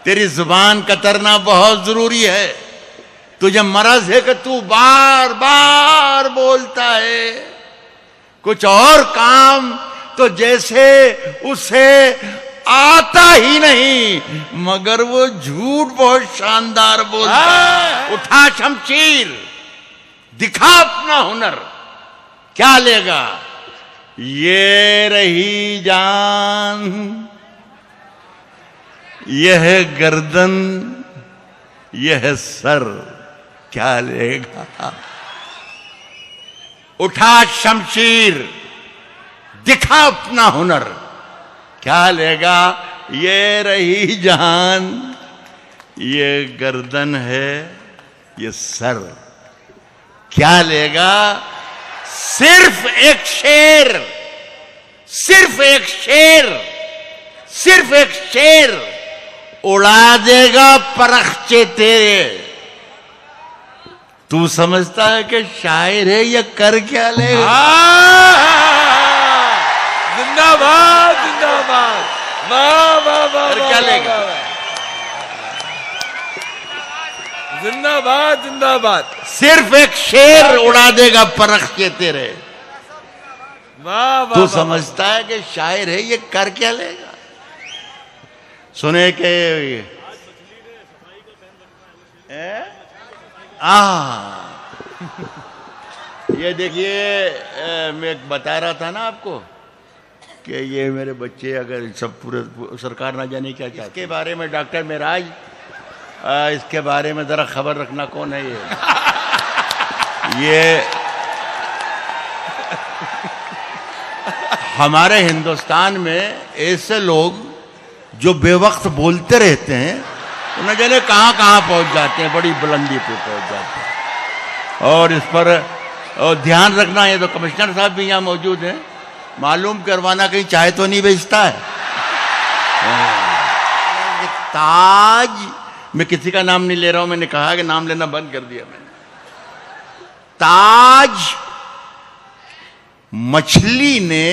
तेरी जुबान कतरना बहुत जरूरी है। तुझे मरज है कि तू बार बार बोलता है। कुछ और काम तो जैसे उसे आता ही नहीं, मगर वो झूठ बहुत शानदार बोलता है। उठा शमशीर, दिखा अपना हुनर, क्या लेगा? ये रही जान, यह गर्दन, यह सर, क्या लेगा? उठा शमशीर, दिखा अपना हुनर, क्या लेगा? ये रही जान, ये गर्दन है, ये सर, क्या लेगा? सिर्फ एक शेर, सिर्फ एक शेर, सिर्फ एक शेर उड़ा देगा परख्चे तेरे। तू समझता है कि शायर है, या कर क्या लेगा? जिंदाबाद जिंदाबाद, वाह वाह वाह, क्या लेगा? जिंदाबाद जिंदाबाद। सिर्फ एक शेर उड़ा देगा परख्चे तेरे। वाह वाह। तू समझता है कि शायर है, ये कर क्या लेगा? सुने के ये देखिए, मैं बता रहा था ना आपको कि ये मेरे बच्चे अगर सब पूरे सरकार ना जाने क्या चाहती। इसके बारे में डॉक्टर मेराज, इसके बारे में जरा खबर रखना। कौन है ये हमारे हिंदुस्तान में ऐसे लोग जो बेवक्त बोलते रहते हैं, उन्हें जाने कहां कहां पहुंच जाते हैं, बड़ी बुलंदी पे पहुंच जाते हैं। और इस पर ध्यान रखना। ये तो कमिश्नर साहब भी यहाँ मौजूद हैं, मालूम करवाना कहीं चाय तो नहीं बेचता है। ताज, मैं किसी का नाम नहीं ले रहा हूं, मैंने कहा कि नाम लेना बंद कर दिया मैंने। ताज मछली ने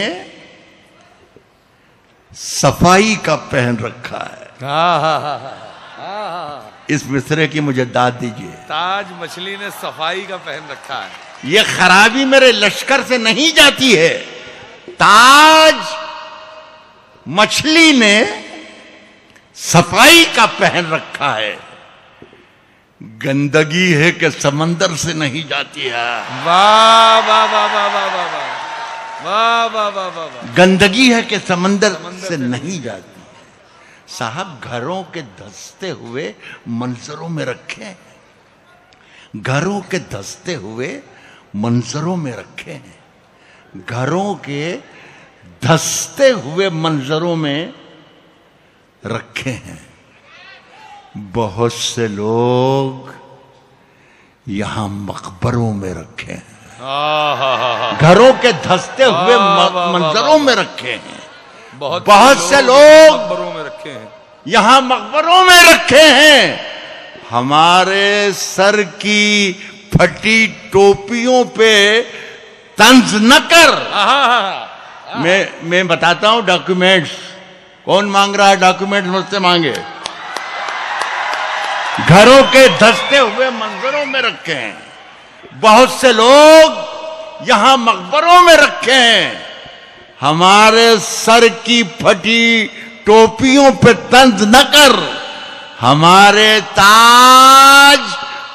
सफाई का पहन रखा है। इस मिसरे की मुझे दाद दीजिए। ताज मछली ने सफाई का पहन रखा है। ये खराबी मेरे लश्कर से नहीं जाती है। ताज मछली ने सफाई का पहन रखा है। गंदगी है कि समंदर से नहीं जाती है। वाह वाह वाह वाह वाह वाह वाह वाह वाह वाह वाह। गंदगी है कि समंदर से नहीं जाती। साहब, घरों के धंसते हुए मंजरों में रखे, घरों के धंसते हुए मंजरों में रखे हैं, घरों के धंसते हुए मंजरों में रखे हैं। बहुत से लोग यहां मकबरों में रखे हैं, घरों के धंसते हुए मंजरों में रखे हैं। बहुत से लोग मकबरों में रखे हैं, यहां मकबरों में रखे हैं। हमारे सर की फटी टोपियों पे तंज न कर। मैं बताता हूं डॉक्यूमेंट्स। कौन मांग रहा है डॉक्यूमेंट्स? मुझसे मांगे। घरों के धंसते हुए मंजरों में रखे हैं। बहुत से लोग यहां मकबरों में रखे हैं। हमारे सर की फटी टोपियों पे तंज न कर। हमारे ताज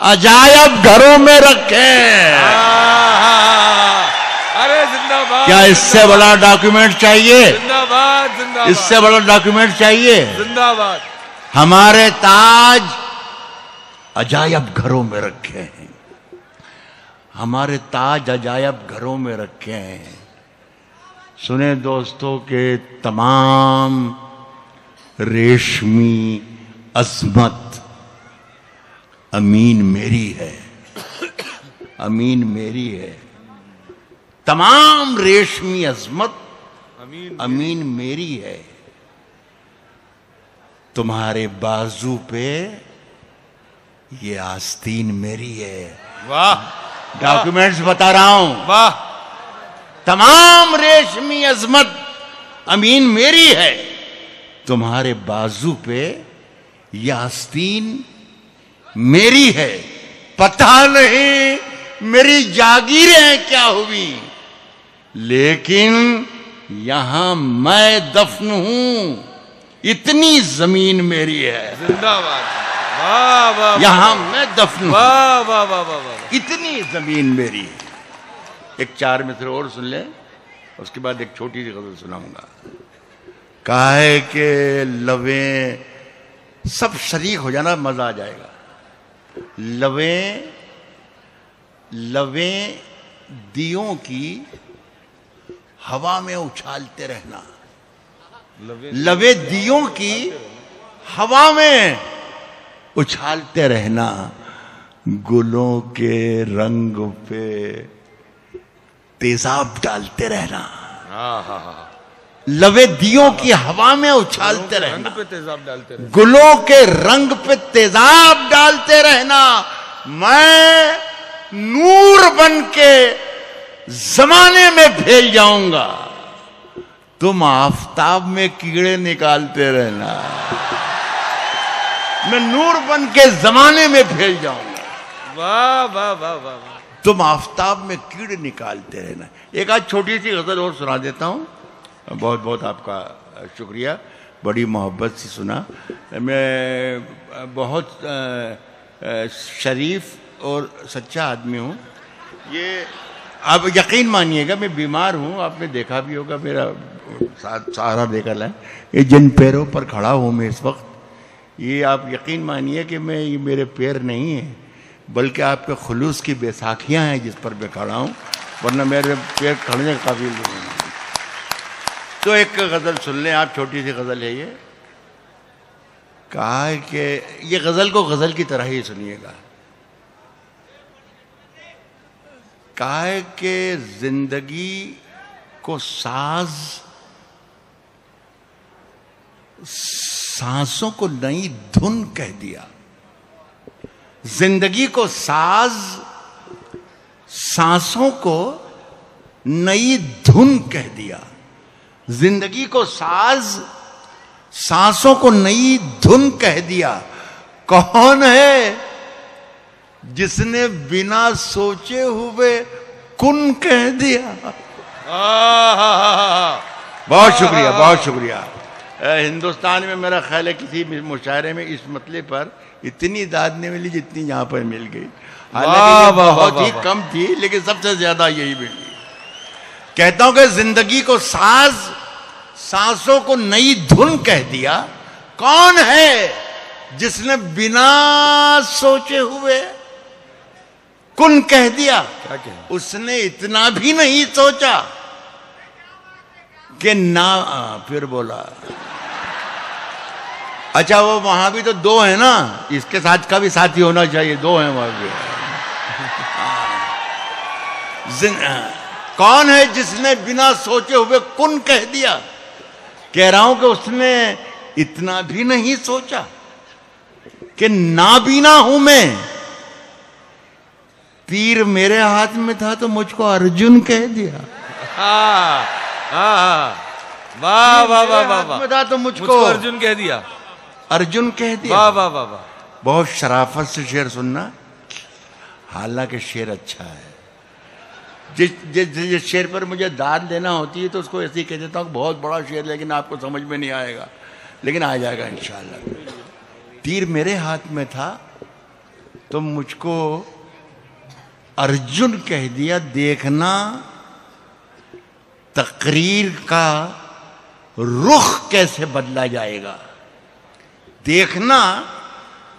अजायब घरों में रखे। अरे जिंदाबाद। क्या इससे बड़ा डॉक्यूमेंट चाहिए? जिंदाबाद जिंदाबाद। इससे बड़ा डॉक्यूमेंट चाहिए? जिंदाबाद। हमारे ताज अजायब घरों में रखे हैं। हमारे ताज अजायब घरों में रखे हैं। सुने दोस्तों के तमाम रेशमी अजमत अमीन मेरी है, अमीन मेरी है। तमाम रेशमी अजमत अमीन मेरी है। तुम्हारे बाजू पे ये आस्तीन मेरी है। वाह। डॉक्यूमेंट्स बता रहा हूं। वाह। तमाम रेशमी अजमत अमीन मेरी है। तुम्हारे बाजू पे यह आस्तीन मेरी है, पता नहीं मेरी जागीरें क्या हुई, लेकिन यहां मैं दफन हूं, इतनी जमीन मेरी है। जिंदाबाद, वाह वाह, यहां मैं दफन हूं, वाह वाह वाह वाह वाह, इतनी जमीन मेरी है। एक 4 मिसरे और सुन ले, उसके बाद एक छोटी सी गजल सुनाऊंगा। काहे के लवे सब शरीक हो जाना, मजा आ जाएगा। लवे लवे दियों की हवा में उछालते रहना, लवे दियों की हवा में उछालते रहना, गुलों के रंग पे तेजाब डालते रहना। लवे दियों की हवा में उछालते रहना, पे तेजाब डालते रहना, गुलों के रंग पे तेजाब डालते रहना। मैं नूर बन के जमाने में फैल जाऊंगा, तुम आफताब में कीड़े निकालते रहना। मैं नूर बन के जमाने में फैल जाऊंगा, वाह वाह वाह वाह, तुम आफताब में कीड़े निकालते रहना। एक आज छोटी सी गजल और सुना देता हूं। बहुत बहुत आपका शुक्रिया, बड़ी मोहब्बत से सुना। मैं बहुत शरीफ और सच्चा आदमी हूँ। ये आप यकीन मानिएगा, मैं बीमार हूँ, आपने देखा भी होगा, मेरा सहारा देकर है। ये जिन पैरों पर खड़ा हूँ मैं इस वक्त, ये आप यकीन मानिए कि मैं, ये मेरे पैर नहीं हैं, बल्कि आपके खुलूस की बैसाखियाँ हैं जिस पर मैं खड़ा हूँ, वरना मेरे पैर खड़ने के काबिल नहीं हैं। तो एक गज़ल सुन लें आप, छोटी सी गज़ल है ये। कहा है कि ये गज़ल को गज़ल की तरह ही सुनिएगा। कहा है कि जिंदगी को साज, सांसों को नई धुन कह दिया। जिंदगी को साज, सांसों को नई धुन कह दिया। जिंदगी को साज, सांसों को नई धुन कह दिया। कौन है जिसने बिना सोचे हुए कुन कह दिया। बहुत शुक्रिया, बहुत शुक्रिया। हिंदुस्तान में मेरा ख्याल है किसी मुशायरे में इस मतले पर इतनी दाद नहीं मिली जितनी यहां पर मिल गई। हालांकि बहुत ही कम थी, लेकिन सबसे ज्यादा यही मिली। कहता हूं कि जिंदगी को साज, सांसों को नई धुन कह दिया। कौन है जिसने बिना सोचे हुए कुन कह दिया। क्या कह? उसने इतना भी नहीं सोचा कि ना, फिर बोला। अच्छा, वो वहां भी तो दो है ना, इसके साथ का भी साथी होना चाहिए, दो हैं वहां भी। कौन है जिसने बिना सोचे हुए कुन कह दिया। कह रहा हूं कि उसने इतना भी नहीं सोचा कि नाबीना हूं मैं। तीर मेरे हाथ में था तो मुझको अर्जुन कह दिया। वाह वाह वाह वाह वाह, में था तो मुझको अर्जुन कह दिया। अर्जुन कह दिया। वाह वाह वाह वाह, बहुत शराफत से शेर सुनना, हालांकि शेर अच्छा है। जिस शेर पर मुझे दाद देना होती है तो उसको ऐसे ही कह देता हूँ, बहुत बड़ा शेर, लेकिन आपको समझ में नहीं आएगा, लेकिन आ जाएगा इंशाल्लाह। तीर मेरे हाथ में था तो मुझको अर्जुन कह दिया। देखना तकरीर का रुख कैसे बदला जाएगा। देखना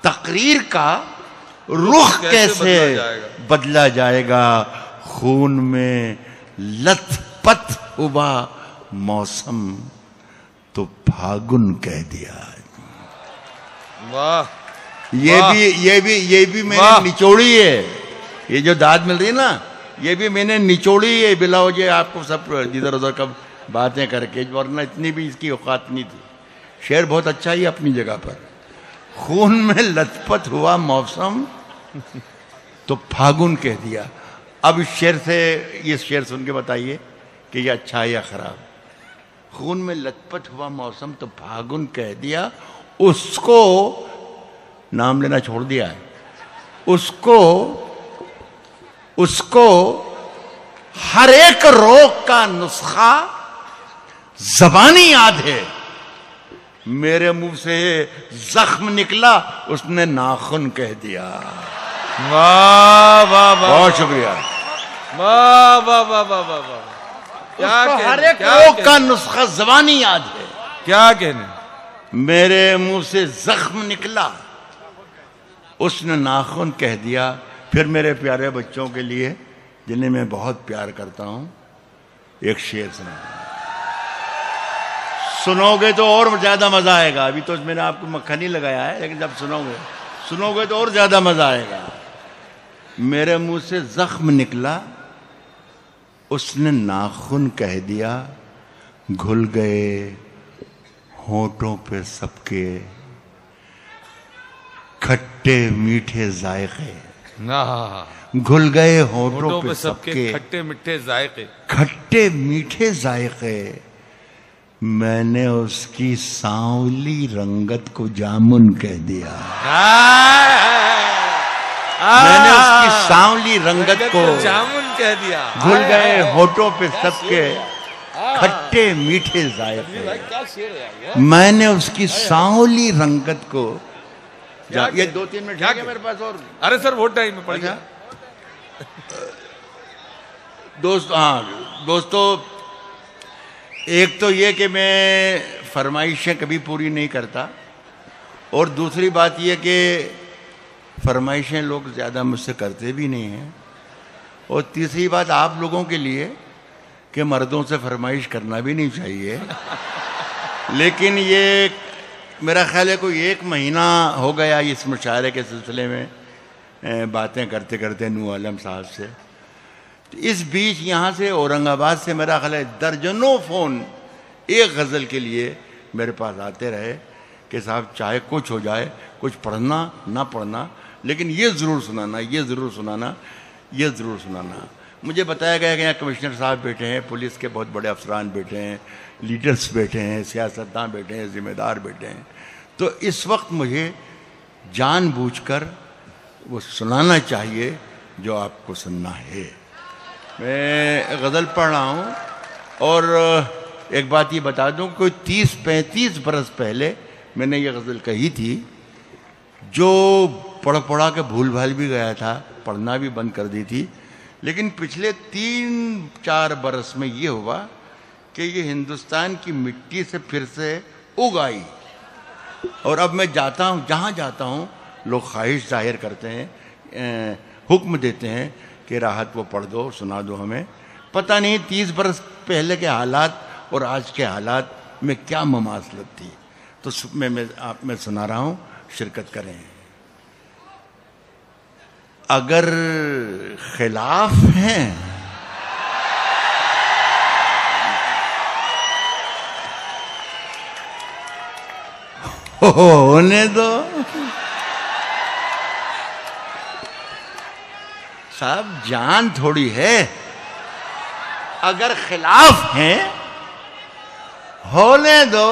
तकरीर का रुख कैसे बदला जाएगा। खून में लथपथ हुआ मौसम तो फागुन कह दिया। वाह, ये भी मैंने निचोड़ी है। ये जो दाद मिल रही है ना, ये भी मैंने निचोड़ी है बिला वजह आपको सब इधर उधर कब बातें करके, वरना इतनी भी इसकी औकात नहीं थी। शेर बहुत अच्छा ही अपनी जगह पर। खून में लथपथ हुआ मौसम तो फागुन कह दिया। अब इस शेर से, ये शेर सुन के बताइए कि ये अच्छा है या खराब। खून में लथपथ हुआ मौसम तो फागुन कह दिया, उसको नाम लेना छोड़ दिया है, उसको हर एक रोग का नुस्खा ज़बानी याद है। मेरे मुंह से जख्म निकला, उसने नाखून कह दिया। वाह वाह वाह, बहुत शुक्रिया। वाह वाह वाह वाह वाह वाह, क्या उसको हर कहने, एक क्या रोग कहने, का नुस्खा ज़बानी याद है। क्या कहने। मेरे मुंह से जख्म निकला, उसने नाखून कह दिया। फिर मेरे प्यारे बच्चों के लिए, जिन्हें मैं बहुत प्यार करता हूं, एक शेर सुनोगे तो और ज्यादा मजा आएगा। अभी तो मैंने आपको मक्खन ही लगाया है, लेकिन जब सुनोगे तो और ज्यादा मजा आएगा। मेरे मुंह से जख्म निकला, उसने नाखून कह दिया, घुल गए होठों पे सबके खट्टे मीठे जायके। घुल गए होठों पे सबके खट्टे मीठे जायके, खट्टे मीठे जायके। मैंने उसकी सांवली रंगत को जामुन कह दिया। मैंने उसकी सांवली रंगत को जामुन कह दिया। घुल गए होठों पे सबके खट्टे मीठे जायके। मैंने उसकी सांवली रंगत को, ये 2-3 मिनट है मेरे पास और। अरे सर वो टाइम में पड़ गया। दोस्तों, एक तो ये कि मैं फरमाइशें कभी पूरी नहीं करता, और दूसरी बात ये कि फरमाइशें लोग ज़्यादा मुझसे करते भी नहीं हैं, और तीसरी बात आप लोगों के लिए कि मर्दों से फरमाइश करना भी नहीं चाहिए। लेकिन ये मेरा ख्याल है कोई 1 महीना हो गया इस मुशायरे के सिलसिले में बातें करते करते नूर आलम साहब से। इस बीच यहाँ से औरंगाबाद से मेरा ख्याल है दर्जनों फ़ोन एक गज़ल के लिए मेरे पास आते रहे कि साहब चाहे कुछ हो जाए, कुछ पढ़ना ना पढ़ना, लेकिन ये ज़रूर सुनाना, ये ज़रूर सुनाना, ये ज़रूर सुनाना। मुझे बताया गया कि यहाँ कमिश्नर साहब बैठे हैं, पुलिस के बहुत बड़े अफसरान बैठे हैं, लीडर्स बैठे हैं, सियासतदान बैठे हैं, ज़िम्मेदार बैठे हैं। तो इस वक्त मुझे जानबूझकर वो सुनाना चाहिए जो आपको सुनना है। मैं गज़ल पढ़ रहा हूँ, और एक बात ये बता दूँ, कोई 30-35 बरस पहले मैंने ये गज़ल कही थी, जो पढ़ा के भूल भाल भी गया था, पढ़ना भी बंद कर दी थी। लेकिन पिछले 3-4 बरस में ये हुआ कि ये हिंदुस्तान की मिट्टी से फिर से उग आई, और अब मैं जाता हूँ, जहाँ जाता हूँ लोग ख्वाहिश जाहिर करते हैं, हुक्म देते हैं कि राहत वो पढ़ दो, सुना दो हमें। पता नहीं 30 बरस पहले के हालात और आज के हालात में क्या ममासलत थी। तो मैं सुना रहा हूँ, शिरकत करें। अगर खिलाफ हैं होने दो साहब, जान थोड़ी है। अगर खिलाफ हैं होने दो,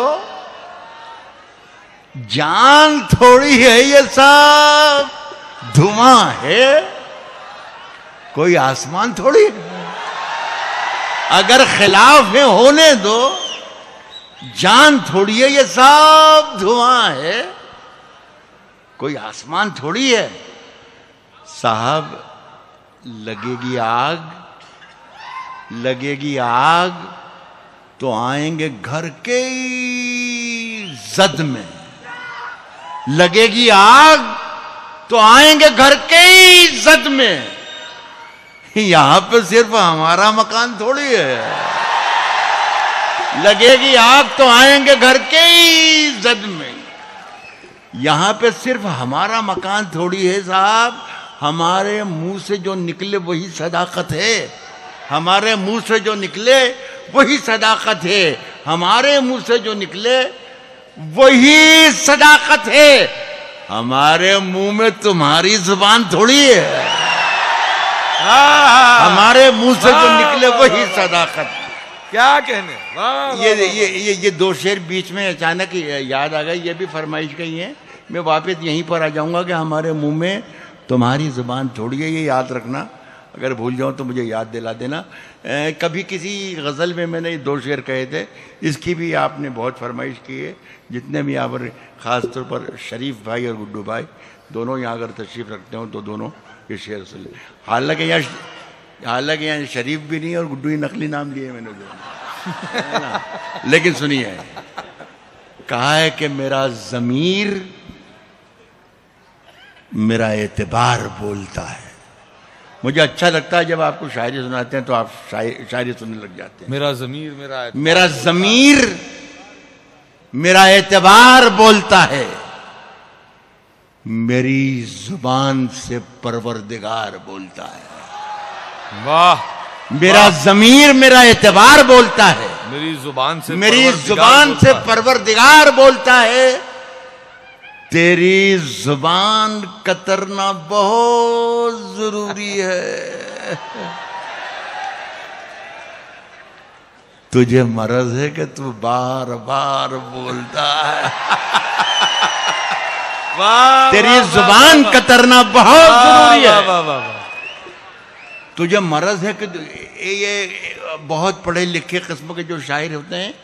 जान थोड़ी है ये सब, धुआं है, कोई आसमान थोड़ी है। अगर खिलाफ है होने दो, जान थोड़ी है ये सब, धुआं है, कोई आसमान थोड़ी है। साहब लगेगी आग तो आएंगे घर के जद में। लगेगी आग तो आएंगे घर के जद में। यहां पे सिर्फ हमारा मकान थोड़ी है। लगेगी आग तो आएंगे घर के जद में। यहां पे सिर्फ हमारा मकान थोड़ी है साहब। हमारे मुंह से जो निकले वही सदाकत है। हमारे मुंह से जो निकले वही सदाकत है। हमारे मुंह से जो निकले वही सदाकत है। हमारे मुंह में तुम्हारी जुबान थोड़ी है। हमारे मुंह से जो निकले वही सदाकत। क्या कहने। वाह, ये 2 शेर बीच में अचानक याद आ गई। ये भी फरमाइश कही है मैं वापस यहीं पर आ जाऊंगा कि हमारे मुंह में तुम्हारी जुबान थोड़ी है, ये याद रखना। अगर भूल जाऊं तो मुझे याद दिला देना। कभी किसी गज़ल में मैंने 2 शेर कहे थे, इसकी भी आपने बहुत फरमाइश की है। जितने भी यहाँ पर ख़ास तौर पर शरीफ भाई और गुड्डू भाई दोनों यहाँ अगर तशरीफ़ रखते हो तो दोनों ये शेर सुन ले। हालांकि यहाँ शरीफ भी नहीं और गुड्डू ही नकली नाम लिए मैंने लेकिन सुनिए, कहा है कि मेरा ज़मीर मेरा एतबार बोलता है। मुझे अच्छा लगता है जब आपको शायरी सुनाते हैं तो आप शायरी सुनने लग जाते हैं। मेरा ज़मीर मेरा एतबार बोलता है, मेरी जुबान से परवरदिगार बोलता है। वाह। मेरा ज़मीर मेरा एतबार बोलता है, मेरी जुबान से परवरदिगार बोलता है। तेरी जुबान कतरना बहुत जरूरी है। तुझे मर्ज है कि तू बार बार बोलता है। तेरी जुबान कतरना बहुत जरूरी है। तुझे मर्ज है कि ये बहुत पढ़े लिखे किस्म के जो शायर होते हैं,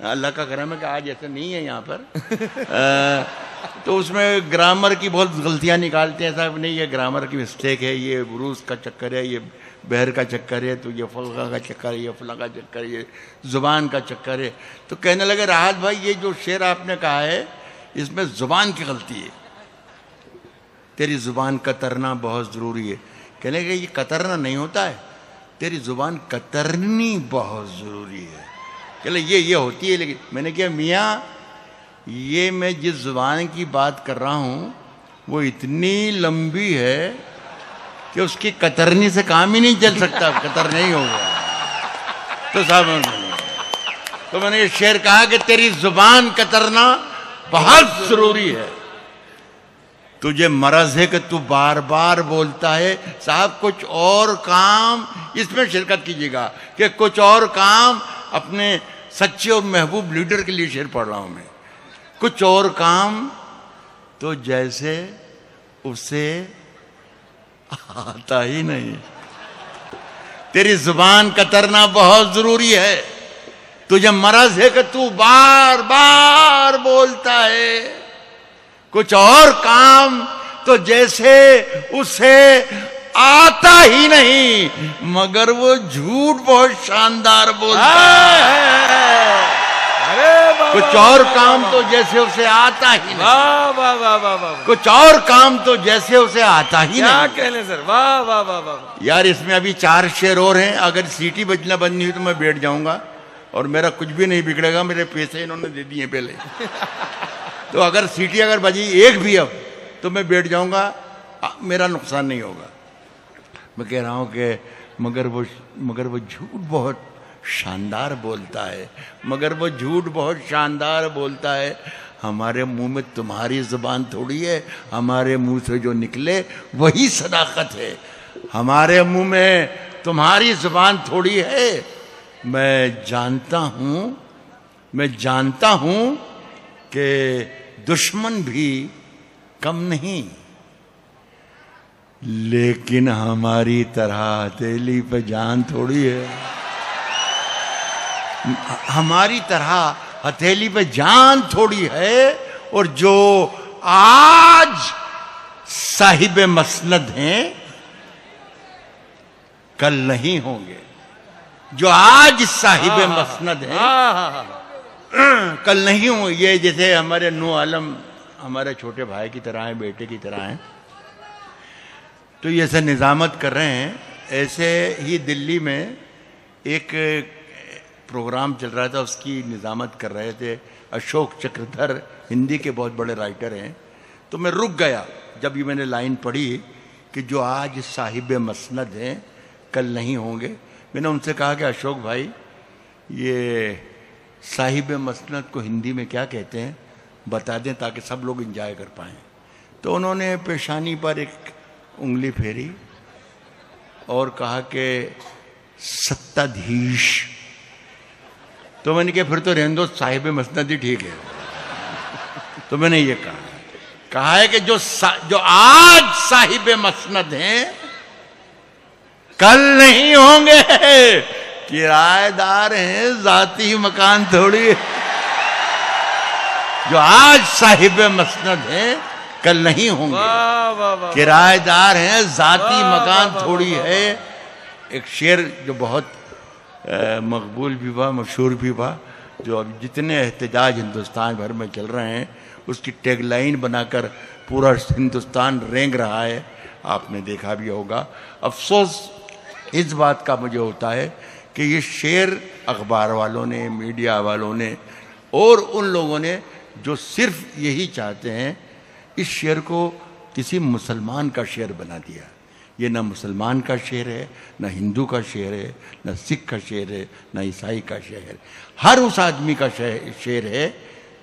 अल्लाह का करम है कि आज ऐसा नहीं है यहाँ पर तो उसमें ग्रामर की बहुत गलतियाँ निकालते हैं। साहब नहीं, ये ग्रामर की मिस्टेक है, ये बुरूस का चक्कर है, ये बहर का चक्कर है, तो ये फलका का चक्कर है, ये फला का चक्कर है, ये ज़ुबान का चक्कर है। तो कहने लगे राहत भाई ये जो शेर आपने कहा है इसमें ज़ुबान की गलती है। तेरी ज़ुबान कतरना बहुत ज़रूरी है। कहने लगे ये कतरना नहीं होता है, तेरी ज़ुबान कतरनी बहुत ज़रूरी है। कहले ये होती है। लेकिन मैंने कहा मियाँ ये मैं जिस ज़ुबान की बात कर रहा हूँ वो इतनी लंबी है कि उसकी कतरनी से काम ही नहीं चल सकता, कतर नहीं होगा। तो साहब तो मैंने ये शेर कहा कि तेरी ज़ुबान कतरना बहुत ज़रूरी है। तुझे मरज़ है कि तू बार बार बोलता है। साहब कुछ और काम इसमें शिरकत कीजिएगा कि कुछ और काम अपने सच्चे और महबूब लीडर के लिए शेर पढ़ रहा हूं मैं। कुछ और काम तो जैसे उसे आता ही नहीं। तेरी जुबान कतरना बहुत जरूरी है। तुझे मरज़ है कि तू बार बार बोलता है। कुछ और काम तो जैसे उसे आता ही नहीं, मगर वो झूठ बहुत शानदार बोलता है। कुछ और काम तो जैसे उसे आता ही नहीं। वाह वाह वाह वाह वाह। कुछ और काम तो जैसे उसे आता ही क्या नहीं। कहने सर, वाह वाह वाह वाह। यार इसमें अभी 4 शेर और हैं। अगर सीटी बजना बंद नहीं हुई तो मैं बैठ जाऊंगा और मेरा कुछ भी नहीं बिगड़ेगा। मेरे पैसे इन्होंने दे दिए पहले तो अगर सीटी अगर बजी एक भी अब तो मैं बैठ जाऊंगा, मेरा नुकसान नहीं होगा। मैं कह रहा हूं कि मगर वो झूठ बहुत शानदार बोलता है। मगर वो झूठ बहुत शानदार बोलता है। हमारे मुंह में तुम्हारी जुबान थोड़ी है, हमारे मुंह से जो निकले वही सदाकत है। हमारे मुंह में तुम्हारी जुबान थोड़ी है। मैं जानता हूं कि दुश्मन भी कम नहीं, लेकिन हमारी तरह हथेली पे जान थोड़ी है। हमारी तरह हथेली पे जान थोड़ी है। और जो आज साहिब मसनद हैं कल नहीं होंगे। जो आज साहिब मसनद हैं कल नहीं होंगे। ये जैसे हमारे नू आलम हमारे छोटे भाई की तरह हैं, बेटे की तरह हैं, तो ये ऐसे निज़ामत कर रहे हैं। ऐसे ही दिल्ली में एक प्रोग्राम चल रहा था, उसकी निज़ामत कर रहे थे अशोक चक्रधर, हिंदी के बहुत बड़े राइटर हैं। तो मैं रुक गया जब ये मैंने लाइन पढ़ी कि जो आज साहिब मसनद हैं कल नहीं होंगे। मैंने उनसे कहा कि अशोक भाई ये साहिब मसनद को हिंदी में क्या कहते हैं बता दें ताकि सब लोग एंजॉय कर पाएँ। तो उन्होंने पेशानी पर एक उंगली फेरी और कहा कि सत्ताधीश। तो मैंने कहा फिर तो रहने दो, साहिब मसनद ही ठीक है। तो मैंने ये कहा है कि जो आज साहिब मसनद हैं कल नहीं होंगे, किराएदार हैं, जाती मकान थोड़ी है। जो आज साहिब मसनद हैं कल नहीं होंगे, किराएदार हैं, जाती मकान थोड़ी है। एक शेर जो बहुत मकबूल भी हुआ, मशहूर भी हुआ, जो अब जितने एहतजाज हिंदुस्तान भर में चल रहे हैं उसकी टैगलाइन बनाकर पूरा हिंदुस्तान रेंग रहा है, आपने देखा भी होगा। अफसोस इस बात का मुझे होता है कि ये शेर अखबार वालों ने, मीडिया वालों ने और उन लोगों ने जो सिर्फ यही चाहते हैं इस शेर को किसी मुसलमान का शेर बना दिया। ये ना मुसलमान का शेर है, ना हिंदू का शेर है, ना सिख का शेर है, ना ईसाई का शेर है। हर उस आदमी का शेर है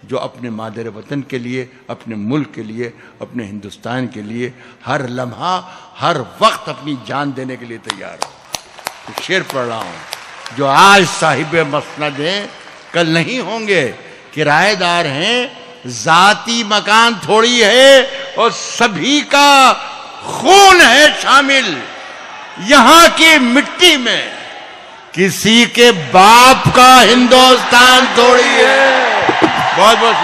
जो अपने मादर वतन के लिए, अपने मुल्क के लिए, अपने हिंदुस्तान के लिए हर लम्हा, हर वक्त अपनी जान देने के लिए तैयार हो। तो शेर पढ़ रहा हूँ। जो आज साहिब मसनद हैं कल नहीं होंगे, किराएदार हैं, जाती मकान थोड़ी है और सभी का खून है शामिल यहां की मिट्टी में, किसी के बाप का हिंदुस्तान थोड़ी है। बहुत बहुत